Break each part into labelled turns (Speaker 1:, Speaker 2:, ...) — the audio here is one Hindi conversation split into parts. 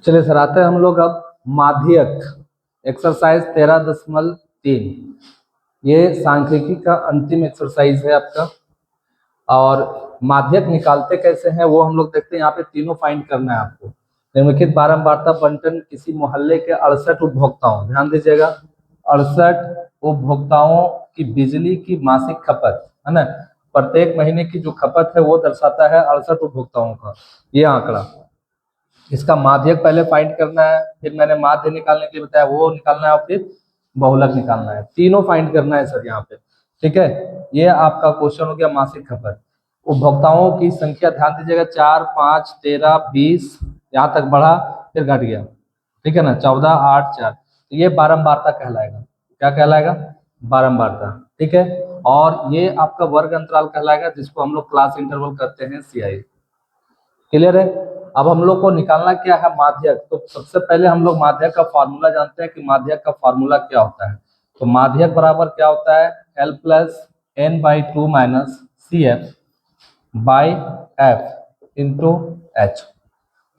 Speaker 1: चलिए सर, आते हैं हम लोग अब माध्यक एक्सरसाइज 13.3। ये सांख्यिकी का अंतिम एक्सरसाइज है आपका। और माध्यक निकालते कैसे हैं वो हम लोग देखते हैं। यहाँ पे तीनों फाइंड करना है आपको। निम्नलिखित बारंबारता बंटन किसी मोहल्ले के 68 उपभोक्ताओं, ध्यान दीजिएगा, 68 उपभोक्ताओं की बिजली की मासिक खपत है ना, प्रत्येक महीने की जो खपत है वो दर्शाता है 68 उपभोक्ताओं का ये आंकड़ा। इसका माध्यक पहले फाइंड करना है, फिर मैंने माध्य निकालने के लिए बताया वो निकालना है, और फिर बहुलक निकालना है। तीनों फाइंड करना है सर यहाँ पे। ठीक है, ये आपका क्वेश्चन हो गया मासिक खपत। उपभोक्ताओं की संख्या ध्यान दीजिएगा, 4, 5, 13, 20, यहाँ तक बढ़ा फिर घट गया। ठीक है ना, 14, 8, 4, तो ये बारंबारता कहलाएगा। क्या कहलाएगा? बारंबारता। ठीक है, और ये आपका वर्ग अंतराल कहलाएगा, जिसको हम लोग क्लास इंटरवल करते हैं, CI। क्लियर है? अब हम लोग को निकालना क्या है? माध्यक। तो सबसे पहले हम लोग माध्यक का फार्मूला जानते हैं कि माध्यक का फार्मूला क्या होता है। तो माध्यक बराबर क्या होता है? L plus n/2 minus CF by F into H।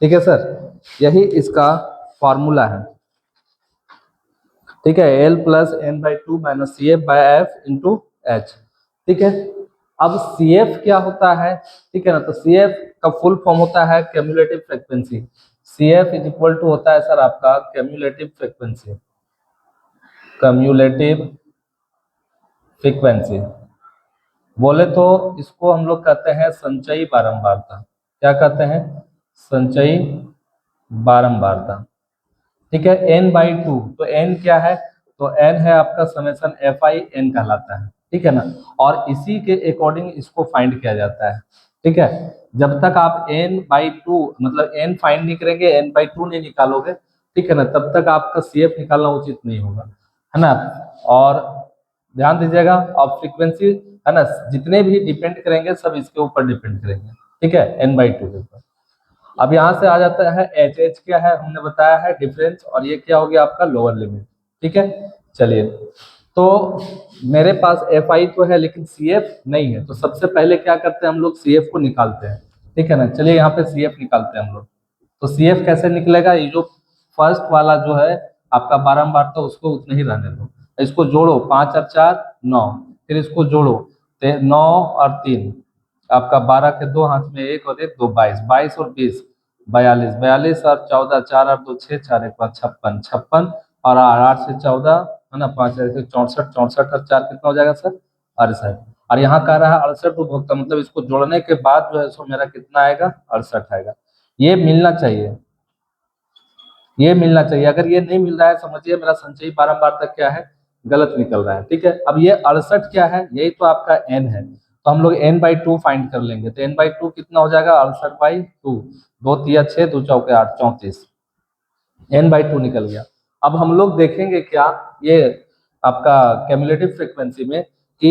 Speaker 1: ठीक है सर, यही इसका फार्मूला है। ठीक है, L plus n/2 minus CF by F into H। ठीक है, अब CF क्या होता है? ठीक है ना, तो CF का फुल फॉर्म होता है cumulative frequency. CF is equal to होता है सर आपका क्यूमुलेटिव फ्रीक्वेंसी। क्यूमुलेटिव फ्रीक्वेंसी बोले तो इसको हम लोग कहते हैं संचयी बारंबारता। क्या कहते हैं? संचयी बारंबारता। ठीक है, n/2, तो n क्या है? तो n है आपका समेसन FI n कहलाता है। ठीक है ना, और इसी के अकॉर्डिंग इसको फाइंड किया जाता है। ठीक है, जब तक आप n/2 मतलब n फाइंड नहीं करेंगे, n/2 नहीं निकालोगे, ठीक है ना, तब तक आपका CF निकालना उचित नहीं होगा, है ना। और ध्यान दीजिएगा, और फ्रीक्वेंसी है ना, जितने भी डिपेंड करेंगे सब इसके ऊपर डिपेंड करेंगे। ठीक है, n/2 के ऊपर। अब यहाँ से आ जाता है H क्या है? हमने बताया है डिफरेंस, और ये क्या हो गया आपका लोअर लिमिट। ठीक है, चलिए, तो मेरे पास FI तो है लेकिन CF नहीं है, तो सबसे पहले क्या करते हैं हम लोग? CF को निकालते हैं। ठीक है ना, चलिए यहाँ पे CF निकालते हैं हम लोग। तो CF कैसे निकलेगा? ये जो फर्स्ट वाला जो है आपका बारंबार, तो उसको उतना ही रहने दो। इसको जोड़ो, 5 और 4 9, फिर इसको जोड़ो 9 और 3 आपका 12 के 2 हाथ में 1 और 1 2, 22, 22 और 20 42, 42 और 14 4 और 2 6 4 1 5 56, 56 और 8 से 14 है ना, 5 से 64, 64 और 4 कितना हो जाएगा सर? 68। और यहाँ कह रहा है 68 उपभोक्ता, मतलब इसको जोड़ने के बाद जो है सो मेरा कितना आएगा? 68 आएगा। ये मिलना चाहिए, ये मिलना चाहिए। अगर ये नहीं मिल रहा है, समझिए मेरा संचयी बारंबारता क्या है? गलत निकल रहा है। ठीक है, अब ये 68 क्या है? यही तो आपका n है, तो हम लोग n/2 फाइंड कर लेंगे। तो n/2 कितना हो जाएगा? 68/2, 2 तिया 6, 2 चौके 8, 34, n/2 निकल गया। अब हम लोग देखेंगे क्या ये आपका क्यूमुलेटिव फ्रीक्वेंसी में कि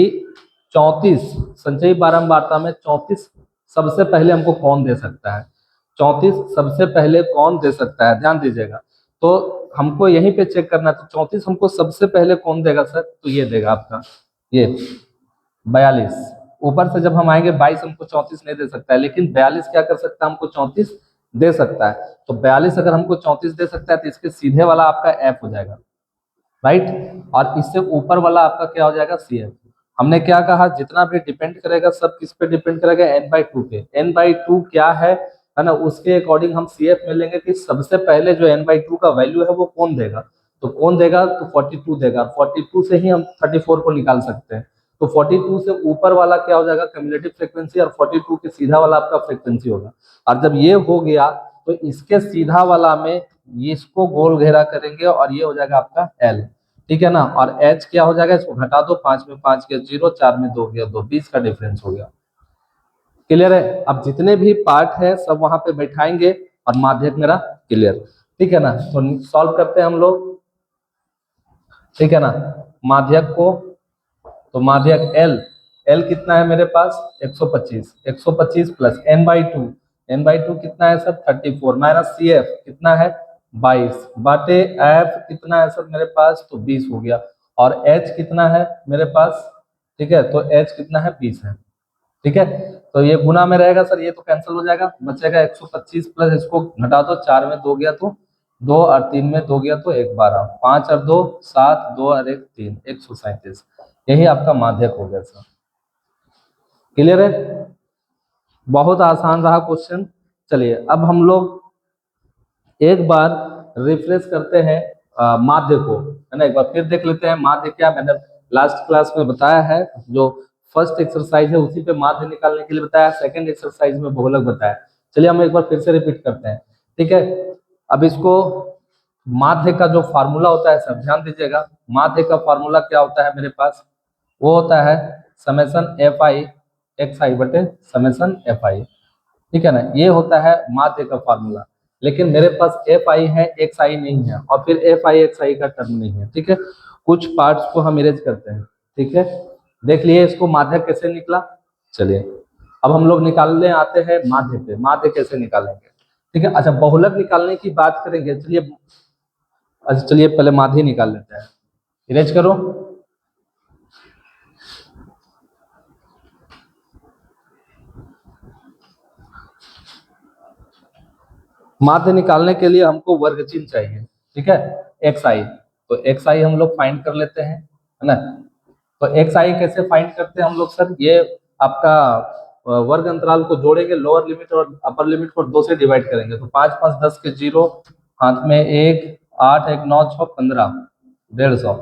Speaker 1: 34 संचयी बारंबारता में 34 सबसे पहले हमको कौन दे सकता है? 34 सबसे पहले कौन दे सकता है? ध्यान दीजिएगा, तो हमको यहीं पे चेक करना है। तो 34 हमको सबसे पहले कौन देगा सर? तो ये देगा आपका ये 42। ऊपर से जब हम आएंगे 22 हमको 34 नहीं दे सकता है, लेकिन 42 क्या कर सकता है? हमको 34 दे सकता है। तो 42 अगर हमको 34 दे सकता है तो इसके सीधे वाला आपका F हो जाएगा, राइट। और इससे ऊपर वाला आपका क्या हो जाएगा? CF। हमने क्या कहा? जितना भी डिपेंड करेगा सब किस पे डिपेंड करेगा? n/2 पे। n/2 क्या है ना, उसके अकॉर्डिंग हम CF में लेंगे कि सबसे पहले जो n/2 का वैल्यू है वो कौन देगा। तो कौन देगा? तो 42 देगा। 42 से ही हम 34 को निकाल सकते हैं। तो 42 से ऊपर वाला क्या हो जाएगा? क्यूमुलेटिव फ्रीक्वेंसी, और 42 के सीधा वाला आपका फ्रीक्वेंसी होगा। और जब ये हो गया तो इसके सीधा वाला में इसको गोल घेरा करेंगे, और ये हो जाएगा आपका L। ठीक है ना, और H क्या हो जाएगा? इसको घटा दो, 5 में 5 गया 0, 4 में 2 गया 2, 20 का डिफरेंस हो गया। क्लियर है? अब जितने भी पार्ट है सब वहां पे बैठाएंगे, और माध्यक मेरा क्लियर। ठीक है ना, तो सॉल्व करते हैं हम लोग। ठीक है ना, माध्यक को, तो माध्यक L कितना है मेरे पास? 125, 125 प्लस n/2, n/2 कितना है सर? 34 माइनस CF कितना है? 22 बाटे F कितना है सर मेरे पास? तो 20 हो गया। और H कितना है मेरे पास? ठीक है, तो H कितना है? 20 है। ठीक है, तो ये गुना में रहेगा सर, ये तो कैंसिल हो जाएगा, बचेगा 125 प्लस इसको घटा दो, 4 में 2 गया तो 2 और 3 में 2 गया तो 1 12, 5 और 2 7, 2 और 1 3, 137। यही आपका माध्यक हो गया सर। क्लियर है? बहुत आसान रहा क्वेश्चन। चलिए अब हम लोग एक बार रिफ्रेश करते हैं माध्य को, है ना। एक बार फिर देख लेते हैं माध्य क्या। मैंने लास्ट क्लास में बताया है, जो फर्स्ट एक्सरसाइज है उसी पे माध्य निकालने के लिए बताया, सेकंड एक्सरसाइज में बहुलक बताया। चलिए हम एक बार फिर से रिपीट करते हैं, ठीक है। अब इसको माध्य का जो फार्मूला होता है सर, ध्यान दीजिएगा, माध्य का फार्मूला क्या होता है मेरे पास, वो होता है summation f i x i बटे समेसन एफ आई, ठीक है ना। ये होता है माध्य का फार्मूला। लेकिन मेरे पास एफ आई है, एक्स आई नहीं है, और फिर एफ आई एक्स आई का टर्म नहीं है, ठीक है। कुछ पार्ट्स को हम इरेज करते हैं, ठीक है। देख लिए इसको माध्य कैसे निकला। चलिए अब हम लोग निकालने आते हैं माध्य पे, माध्य कैसे निकालेंगे, ठीक है। अच्छा बहुलक निकालने की बात करेंगे, चलिए। अच्छा चलिए पहले माध्य निकाल लेते हैं, इरेज करो। माध्य निकालने के लिए हमको वर्ग चिन्ह चाहिए, ठीक है। एक्स आई, तो एक्स आई हम लोग फाइंड कर लेते हैं, है ना। तो एक्स आई कैसे फाइंड करते हैं हम लोग सर, ये आपका वर्ग अंतराल को जोड़ेंगे, लोअर लिमिट और अपर लिमिट को 2 से डिवाइड करेंगे। तो 5 5 10 के 0, हाथ में 1, 8 1 9 6 15, 150,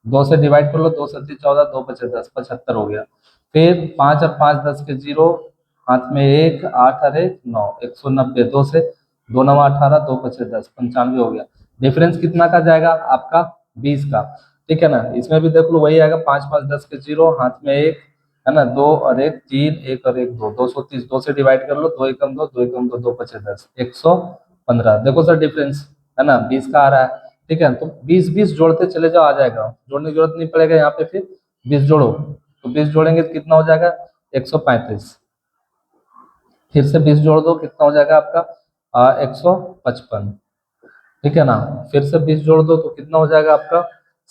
Speaker 1: 2 से डिवाइड कर लो, 2 7 14, 2 5 10, 75 हो गया। फिर 5 और 5 10 के 0, हाथ में 1, 8 और 1 9, 190, 2 से 2 9 18, 2 5 10, 95 हो गया। डिफरेंस कितना का जाएगा आपका, 20 का, ठीक है ना। इसमें भी देख लो वही आएगा, 5 5 10 के 0, हाथ में 1, है ना, 2 और 1 3, 1 और 1 2, 230, 2 से डिवाइड कर लो, 2 एकम 2, 2 एकम 2, 2 5 10, 115। देखो सर डिफरेंस, है ना, 20 का आ रहा है, ठीक है। तो 20 20 जोड़ते चले जाओ, आ जाएगा, जोड़ने की जरूरत नहीं पड़ेगा यहाँ पे। फिर 20 जोड़ो, तो 20 जोड़ेंगे तो कितना हो जाएगा, 135। फिर से 20 जोड़ दो, कितना हो जाएगा आपका 155, ठीक है ना। फिर से 20 जोड़ दो तो कितना हो जाएगा आपका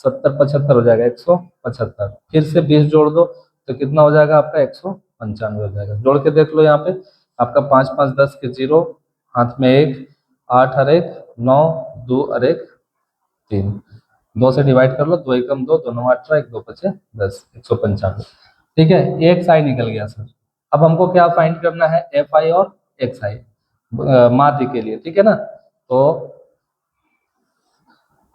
Speaker 1: 70 75 हो जाएगा, 175। फिर से 20 जोड़ दो तो कितना हो जाएगा आपका 195 हो जाएगा। जोड़ के देख लो यहाँ पे, आपका 5 5 10 के 0, हाथ में 1, 8 और 1 9, 2 और 1 3, 2 से डिवाइड कर लो, 2 एकम 2, 2 9 18, 1 2 5 10, 195, ठीक है। एक्स आई निकल गया सर। अब हमको क्या फाइंड करना है, एफ आई और एक्स आई माध्य के लिए, ठीक है ना। तो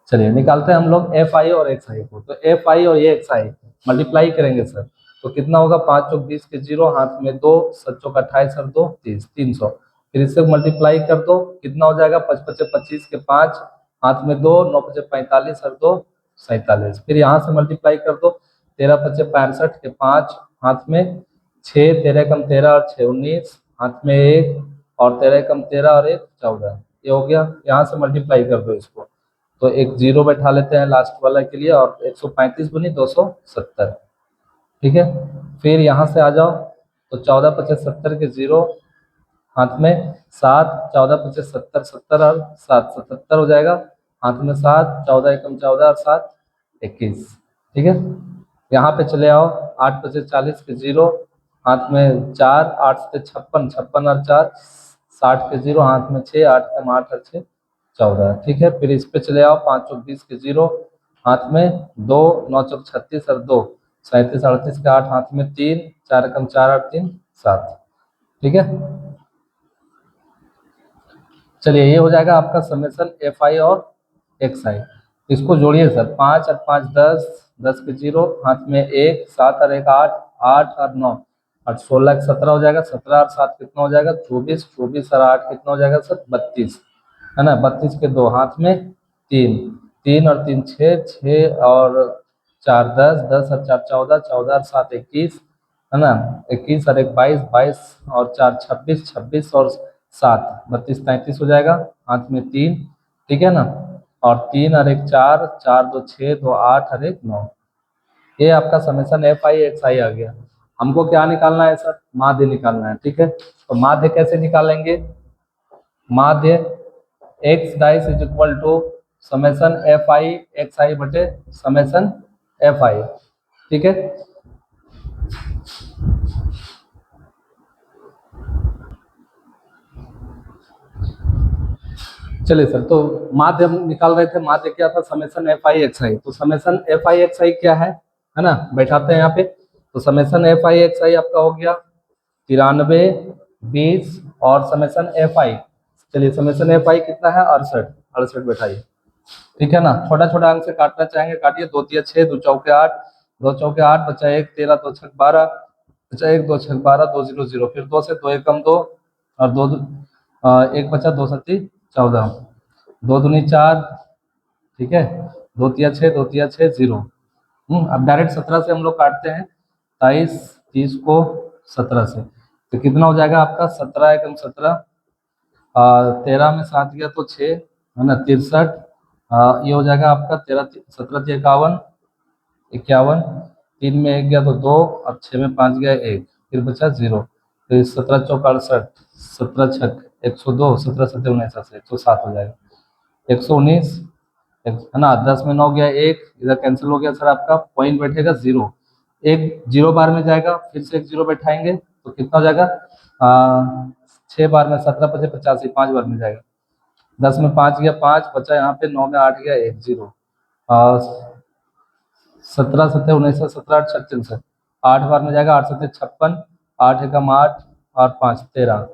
Speaker 1: चलिए निकालते हैं हम लोग एफ आई और एक्स आई को। तो एफ आई और ये एक्स आई मल्टीप्लाई करेंगे सर, तो कितना होगा, 5 चौक 20 के 0, हाथ में 2, 7 चौक 28 और 2 30, 300। फिर इससे मल्टीप्लाई कर दो, कितना हो जाएगा, 5 5 25 के 5, हाथ में 2, 9 5 45 और 2 47। फिर यहाँ से मल्टीप्लाई कर दो, 13 5 65 के 5, हाथ में 6, 13 कम 13 और 6 19, हाथ में 1, और 13 कम 13 और 1 14, ये हो गया। यहाँ से मल्टीप्लाई कर दो इसको, तो एक जीरो बैठा लेते हैं लास्ट वाला के लिए, और 135 गुनी 270, ठीक है। फिर यहाँ से आ जाओ, तो 14 25 70 के 0, हाथ में 7, 14 25 70 70 और 7 77 हो जाएगा, हाथ में 7, 14 एकम 14 और 7 21, ठीक है। यहाँ पे चले आओ, 8 25 40 के 0, हाथ में 4, 8 से 56 56 और 4 60 के 0, हाथ में 6, 8 कम 8 और 6 14, ठीक है। फिर इस पे चले आओ, 5 चौक 20 के 0, हाथ में 2, 9 चौक 36 और 2 37 38 के 8, हाथ में 3, 4 कम 4 और 3 7, ठीक है। चलिए ये हो जाएगा आपका समेसन एफ आई और एक्स आई। इसको जोड़िए सर, 5 और 5 10, 10 के 0, हाथ में 1, 7 और 1 8, 8 और 9 और 16 के 17 हो जाएगा, 17 और 7 कितना हो जाएगा 24, 24 और 8 कितना हो जाएगा सर 32, है ना। 32 के 2, हाथ में 3, 3 और 3 6, 6 और 4 10, 10 और 4 14, 14 और 7 21, है ना। 21 और 1 22, 22 और 4 26, 26 और 7 32 33 हो जाएगा, हाथ में 3, ठीक है ना। और 3 और 1 4, 4 2 6, 2 8 और 1 9, ये आपका समेसन एफ आई एक्स आई आ गया। हमको क्या निकालना है सर, माध्य निकालना है, ठीक है। तो माध्य कैसे निकालेंगे, माध्य x dice is equal to summation f i x i बटे समेसन एफ आई, ठीक है। चलिए सर, तो माध्य हम निकाल रहे थे, माध्य क्या था, समेसन एफ आई एक्स आई। तो समेसन एफ आई एक्स आई क्या है ना, बैठाते हैं यहाँ पे। तो समेसन एफ आई एक्स आई आपका हो गया 93, 20 और समेसन एफ आई, चलिए समेसन एफ आई कितना है 68, 68 बैठाइए। ठीक है ना, छोटा छोटा अंक से काटना चाहेंगे काटिए, 2 तिया 6, 2 चौके 8, 2 चौके 8, बचा 1, 13, 2 छक 12, बचा 1, 2 छक 12, 2 0 0, फिर 2 से 2 एकम 2 और 2 1 बचा, 2 सत्ती 14, 2 दूनी 4, ठीक है, 2 तिया 6, 2 तिया 6 0। अब डायरेक्ट 17 से हम लोग काटते हैं, 23, 30 को 17 से, तो कितना हो जाएगा आपका 17 एकम 17, 13 में 7 गया तो 6 है ना, 63, ये हो जाएगा आपका 13, 17 51, 51, 3 में 1 गया तो 2 और 6 में 5 गया 1, फिर बचा 0, फिर 17 चौक 68, 17 छक 102, 17 सत्ते 19 से 107 हो जाएगा, 119 है ना, 10 में 9 गया 1, इधर कैंसिल हो गया सर, आपका पॉइंट बैठेगा 0, एक 0 बार में जाएगा, फिर से एक 0 बैठाएंगे तो कितना हो जाएगा, 6 बार में 17 पचे 85, 5 बार में जाएगा, 10 में 5 गया 5, बचा यहाँ पे 9 में 8 गया 1 0, 17 सत्ते 19, 17 8 छक 63, 8 बार में जाएगा, 8 सत्ते 56, 8 एकम 8 और 5 13,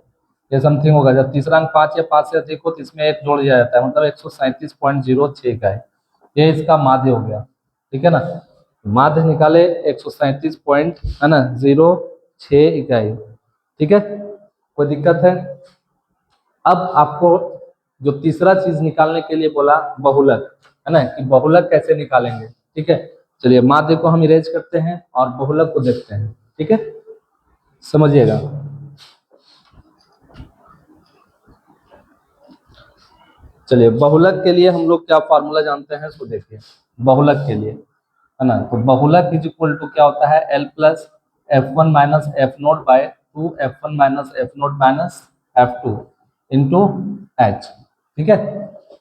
Speaker 1: ये समथिंग होगा। जब तीसरा अंक 5 या 5 से अधिक हो तो इसमें एक जोड़ दिया जाता है, मतलब 137.06 का है, ये इसका माध्य हो गया। ठीक है ना, माध्य निकाले 137 पॉइंट है ना 06 इकाई। ठीक है, कोई दिक्कत है? अब आपको जो तीसरा चीज निकालने के लिए बोला, बहुलक, है ना, कि बहुलक कैसे निकालेंगे। ठीक है, चलिए माध्य को हम इरेज करते हैं और बहुलक को देखते हैं। ठीक है, समझिएगा। चलिए बहुलक के लिए हम लोग क्या फार्मूला जानते हैं, इसको देखिए। बहुलक के लिए है ना, तो बहुलक इज इक्वल टू क्या होता है, L plus F1 minus F naught by 2 F1 minus F naught minus F2 into H. ठीक है,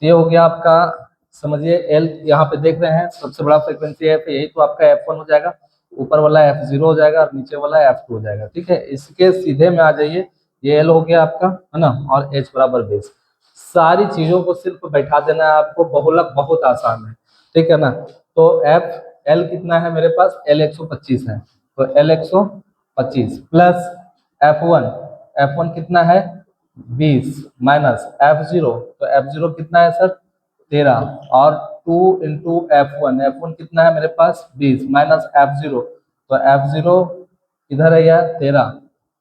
Speaker 1: ये हो गया आपका, समझिए L यहाँ पे देख रहे हैं, सबसे बड़ा फ्रिक्वेंसी है, यही तो आपका F1 हो जाएगा, ऊपर वाला F0 हो जाएगा और नीचे वाला F2 हो जाएगा। ठीक है, इसके सीधे में आ जाइए, ये L हो गया आपका, है ना, और H बराबर बेस। सारी चीजों को सिर्फ बैठा देना है आपको, बहुलक बहुत आसान है। ठीक है ना, तो एफ एल कितना है मेरे पास, एल 125 है, तो एल 125 प्लस एफ वन कितना है 20 माइनस F0, तो F0 कितना है सर 13, और 2 इंटू एफ वन कितना है मेरे पास 20 माइनस F0, तो F0 इधर है गया 13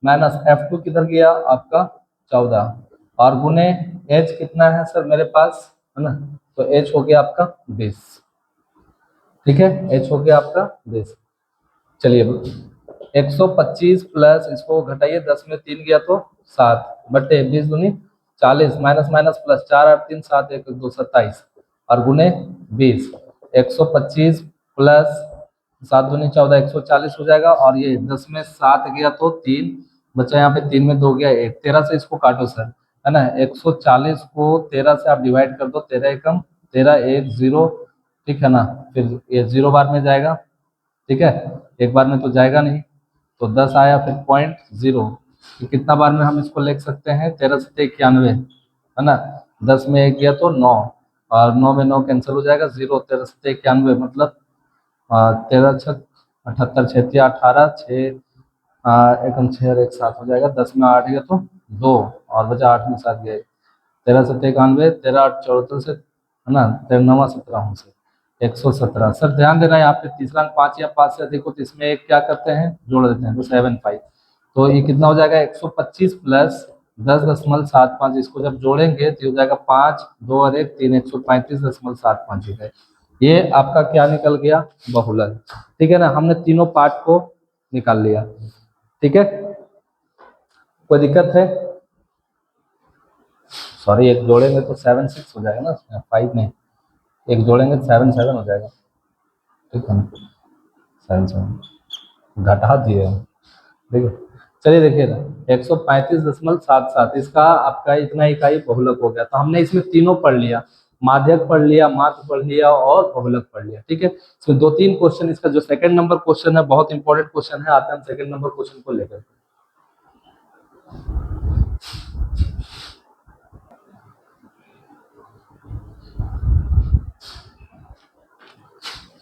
Speaker 1: माइनस F2 किधर गया आपका 14, और गुने एच कितना है सर मेरे पास, है ना, तो एच हो गया आपका 20। ठीक है, एच हो गया आपका 20। चलिए 125 प्लस इसको घटाइए, 10 में 3 गया तो 7 बटे 20 दूनी 40 माइनस माइनस प्लस 4 8 3 7 1 2 27 और गुने 20, 125 प्लस 7 दूनी 14 140 हो जाएगा, और ये 10 में 7 गया तो 3 बचा, यहाँ पे 3 में 2 गया 1, 13 से इसको काटो सर, है ना, 140 को 13 से आप डिवाइड कर दो, 13 एकम 13 1 0, ठीक है ना, फिर ये 0 बार में जाएगा। ठीक है, एक बार में तो जाएगा नहीं, तो 10 आया, फिर पॉइंट 0, तो कितना बार में हम इसको लिख सकते हैं, 13 से 91, है ना, 10 में 1 गया तो 9, और 9 में 9 कैंसिल हो जाएगा, 0, 13 से 91 मतलब 13 छक 78 छः 18 छः, एकम 6 और 1 7 हो जाएगा, 10 में 8 गया तो 2 और बचा 8 में 7 गया, 13 से 91, 13 8 74 से, है ना, 13 17 से 117। सर ध्यान देना, यहाँ पे तीसरा अंक 5 या 5 से अधिक हो तो इसमें एक क्या करते हैं, जोड़ देते हैं, तो 75, तो ये कितना हो जाएगा 125 प्लस 10.75, इसको जब जोड़ेंगे तो हो जाएगा 5 2 और 1 3, 135.75 हो जाएगा। ये आपका क्या निकल गया, बहुलक। ठीक है ना, हमने तीनों पार्ट को निकाल लिया। ठीक है, कोई दिक्कत है? सॉरी, एक जोड़ेंगे तो 7 6 हो जाएगा ना, 5 नहीं, एक जोड़ेंगे तो 7 7 हो जाएगा। ठीक है ना, 7 7 घटा दिए हम, देखिए। चलिए देखिए ना, 135.77, इसका आपका इतना इकाई बहुलक हो गया। तो हमने इसमें तीनों पढ़ लिया, माध्यक पढ़ लिया, माध्य पढ़ लिया और बहुलक पढ़ लिया। ठीक है, इसमें 2 3 क्वेश्चन, इसका जो सेकंड नंबर क्वेश्चन है बहुत इंपॉर्टेंट क्वेश्चन है, आते हैं हम सेकंड नंबर क्वेश्चन को लेकर।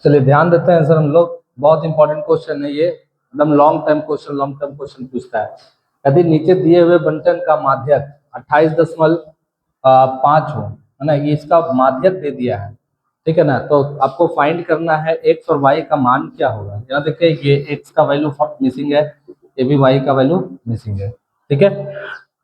Speaker 1: चलिए ध्यान देते हैं सर हम लोग, बहुत इंपॉर्टेंट क्वेश्चन है ये, एकदम लॉन्ग टर्म क्वेश्चन पूछता है। यदि नीचे दिए हुए बंटन का माध्यक 28.5 हो, है ना, ये इसका माध्यक दे दिया है, ठीक है ना, तो आपको फाइंड करना है एक्स और वाई का मान क्या होगा। यहाँ देखिए ये एक्स का वैल्यू मिसिंग है, ये भी वाई का वैल्यू मिसिंग है, ठीक है।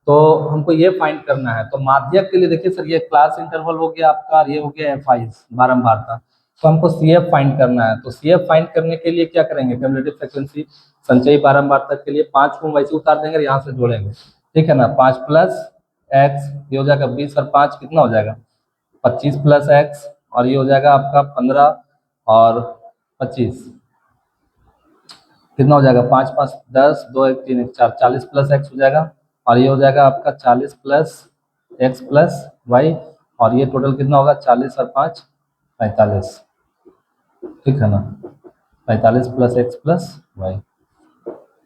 Speaker 1: तो हमको ये फाइंड करना है, तो माध्यक के लिए देखिए सर, ये क्लास इंटरवल हो गया आपका, और ये हो गया एफ आई बारंबारता, तो हमको सी एफ फाइंड करना है। तो सी एफ फाइंड करने के लिए क्या करेंगे, क्यूमुलेटिव फ्रीक्वेंसी संचयी बारंबारता के लिए 5 को वैसे उतार देंगे, यहाँ से जोड़ेंगे, ठीक है ना। 5 प्लस एक्स, ये हो जाएगा 20 और 5 कितना हो जाएगा 25 प्लस एक्स, और ये हो जाएगा आपका 15 और 25 कितना हो जाएगा 5 5 10 2 1 3 1 4 40 प्लस एक्स हो जाएगा, और ये हो जाएगा आपका 40 प्लस एक्स प्लस वाई, और ये टोटल कितना होगा 40 और 5 45, ठीक है ना, 45 प्लस एक्स प्लस वाई।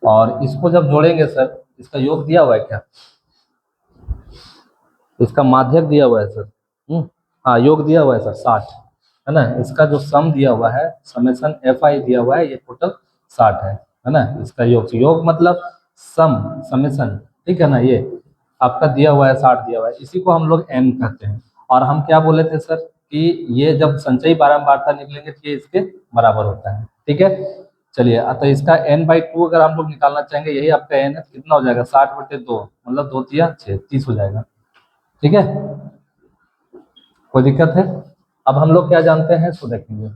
Speaker 1: और इसको जब जोड़ेंगे सर, इसका योग दिया हुआ है क्या, इसका माध्यक दिया हुआ है सर, हाँ योग दिया हुआ है सर 60, है ना। इसका जो सम दिया हुआ है, समेसन एफ आई दिया हुआ है, ये टोटल 60 है ना। इसका योग मतलब सम, समेसन, ठीक है ना, ये आपका दिया हुआ है 60 दिया हुआ है, इसी को हम लोग एन कहते हैं। और हम क्या बोले थे सर कि ये जब संचयी बारंबारता निकलेंगे तो ये इसके बराबर होता है, ठीक है। चलिए तो इसका n/2 अगर हम लोग निकालना चाहेंगे, यही आपका n है, कितना हो जाएगा 60/2, मतलब 2 तिया 6 30 हो जाएगा, ठीक है। कोई दिक्कत है। अब हम लोग क्या जानते हैं सो देखेंगे,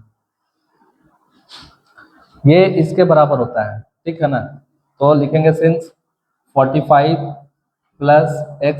Speaker 1: ये इसके बराबर होता है, ठीक है ना। तो लिखेंगे सिंस 45 प्लस एक्स